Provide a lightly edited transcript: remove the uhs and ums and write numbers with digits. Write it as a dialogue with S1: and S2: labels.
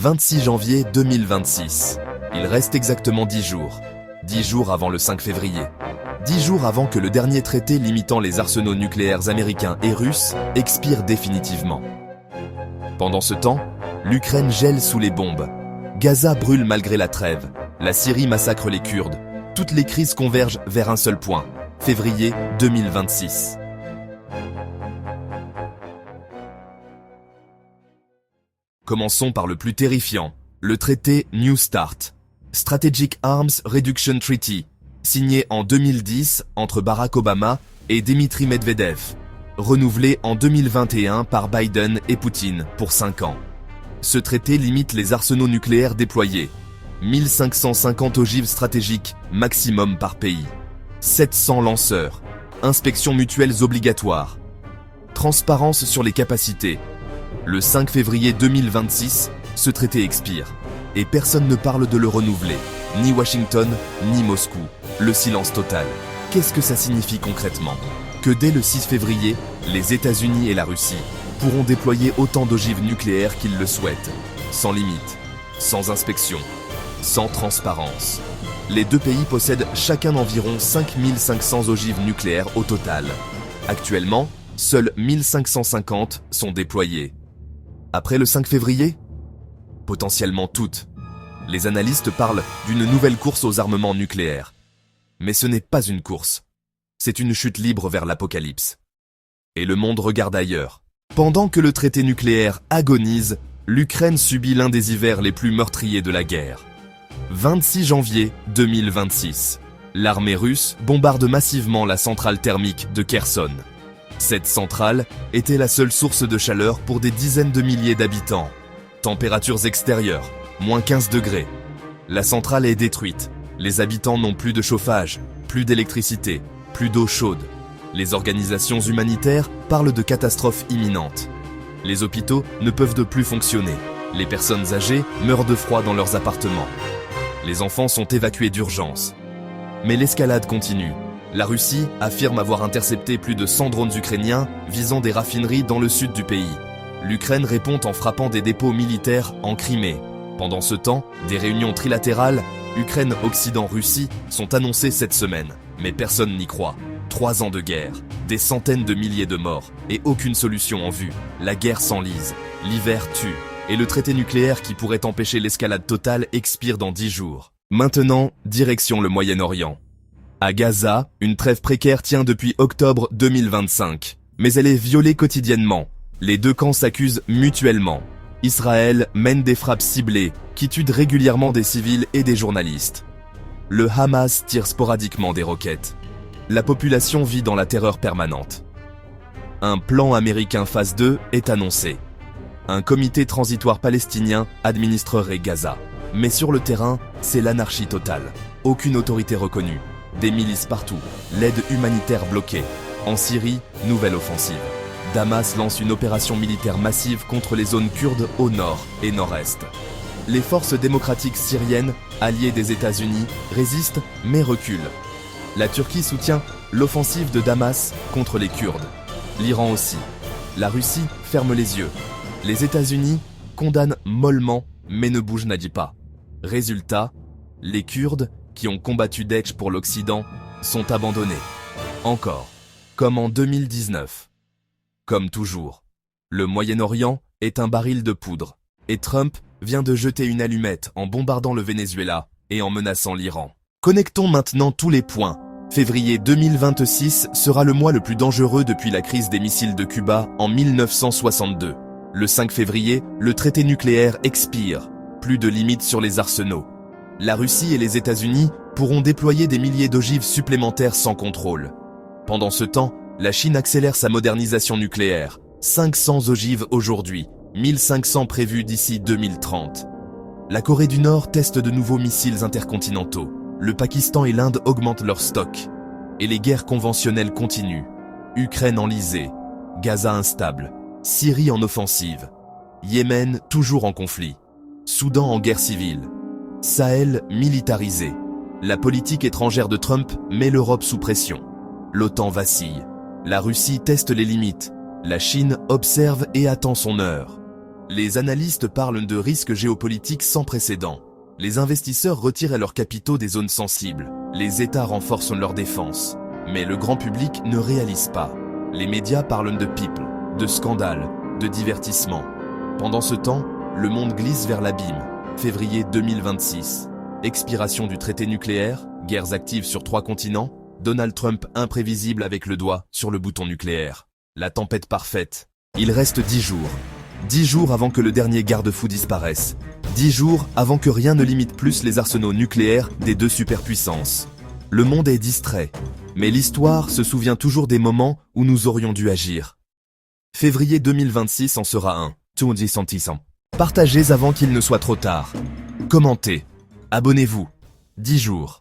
S1: 26 janvier 2026. Il reste exactement 10 jours. 10 jours avant le 5 février. 10 jours avant que le dernier traité limitant les arsenaux nucléaires américains et russes expire définitivement. Pendant ce temps, l'Ukraine gèle sous les bombes. Gaza brûle malgré la trêve. La Syrie massacre les Kurdes. Toutes les crises convergent vers un seul point. Février 2026. Commençons par le plus terrifiant, le traité New START, Strategic Arms Reduction Treaty, signé en 2010 entre Barack Obama et Dmitry Medvedev, renouvelé en 2021 par Biden et Poutine pour 5 ans. Ce traité limite les arsenaux nucléaires déployés, 1550 ogives stratégiques maximum par pays, 700 lanceurs, inspections mutuelles obligatoires, transparence sur les capacités. Le 5 février 2026, ce traité expire, et personne ne parle de le renouveler, ni Washington, ni Moscou. Le silence total. Qu'est-ce que ça signifie concrètement? Que dès le 6 février, les États-Unis et la Russie pourront déployer autant d'ogives nucléaires qu'ils le souhaitent, sans limite, sans inspection, sans transparence. Les deux pays possèdent chacun environ 5500 ogives nucléaires au total. Actuellement, seules 1550 sont déployées. Après le 5 février? Potentiellement toutes. Les analystes parlent d'une nouvelle course aux armements nucléaires. Mais ce n'est pas une course. C'est une chute libre vers l'apocalypse. Et le monde regarde ailleurs. Pendant que le traité nucléaire agonise, l'Ukraine subit l'un des hivers les plus meurtriers de la guerre. 26 janvier 2026. L'armée russe bombarde massivement la centrale thermique de Kherson. Cette centrale était la seule source de chaleur pour des dizaines de milliers d'habitants. Températures extérieures, moins 15 degrés. La centrale est détruite. Les habitants n'ont plus de chauffage, plus d'électricité, plus d'eau chaude. Les organisations humanitaires parlent de catastrophe imminente. Les hôpitaux ne peuvent de plus fonctionner. Les personnes âgées meurent de froid dans leurs appartements. Les enfants sont évacués d'urgence. Mais l'escalade continue. La Russie affirme avoir intercepté plus de 100 drones ukrainiens visant des raffineries dans le sud du pays. L'Ukraine répond en frappant des dépôts militaires en Crimée. Pendant ce temps, des réunions trilatérales, Ukraine-Occident-Russie, sont annoncées cette semaine. Mais personne n'y croit. 3 ans de guerre, des centaines de milliers de morts et aucune solution en vue. La guerre s'enlise, l'hiver tue, et le traité nucléaire qui pourrait empêcher l'escalade totale expire dans 10 jours. Maintenant, direction le Moyen-Orient. À Gaza, une trêve précaire tient depuis octobre 2025, mais elle est violée quotidiennement. Les deux camps s'accusent mutuellement. Israël mène des frappes ciblées qui tuent régulièrement des civils et des journalistes. Le Hamas tire sporadiquement des roquettes. La population vit dans la terreur permanente. Un plan américain phase 2 est annoncé. Un comité transitoire palestinien administrerait Gaza. Mais sur le terrain, c'est l'anarchie totale. Aucune autorité reconnue. Des milices partout, l'aide humanitaire bloquée. En Syrie, nouvelle offensive. Damas lance une opération militaire massive contre les zones kurdes au nord et nord-est. Les forces démocratiques syriennes, alliées des États-Unis, résistent mais reculent. La Turquie soutient l'offensive de Damas contre les Kurdes. L'Iran aussi. La Russie ferme les yeux. Les États-Unis condamnent mollement mais ne bougent n'a dit pas. Résultat, les Kurdes, qui ont combattu Daesh pour l'Occident, sont abandonnés. Encore. Comme en 2019. Comme toujours. Le Moyen-Orient est un baril de poudre. Et Trump vient de jeter une allumette en bombardant le Venezuela et en menaçant l'Iran. Connectons maintenant tous les points. Février 2026 sera le mois le plus dangereux depuis la crise des missiles de Cuba en 1962. Le 5 février, le traité nucléaire expire. Plus de limites sur les arsenaux. La Russie et les États-Unis pourront déployer des milliers d'ogives supplémentaires sans contrôle. Pendant ce temps, la Chine accélère sa modernisation nucléaire. 500 ogives aujourd'hui, 1500 prévues d'ici 2030. La Corée du Nord teste de nouveaux missiles intercontinentaux. Le Pakistan et l'Inde augmentent leurs stocks. Et les guerres conventionnelles continuent. Ukraine enlisée, Gaza instable, Syrie en offensive, Yémen toujours en conflit, Soudan en guerre civile, Sahel militarisé. La politique étrangère de Trump met l'Europe sous pression. L'OTAN vacille. La Russie teste les limites. La Chine observe et attend son heure. Les analystes parlent de risques géopolitiques sans précédent. Les investisseurs retirent leurs capitaux des zones sensibles. Les États renforcent leur défense. Mais le grand public ne réalise pas. Les médias parlent de people, de scandales, de divertissement. Pendant ce temps, le monde glisse vers l'abîme. Février 2026. Expiration du traité nucléaire, guerres actives sur 3 continents, Donald Trump imprévisible avec le doigt sur le bouton nucléaire. La tempête parfaite. Il reste 10 jours. 10 jours avant que le dernier garde-fou disparaisse. 10 jours avant que rien ne limite plus les arsenaux nucléaires des 2 superpuissances. Le monde est distrait, mais l'histoire se souvient toujours des moments où nous aurions dû agir. Février 2026 en sera un. Partagez avant qu'il ne soit trop tard. Commentez. Abonnez-vous. 10 jours.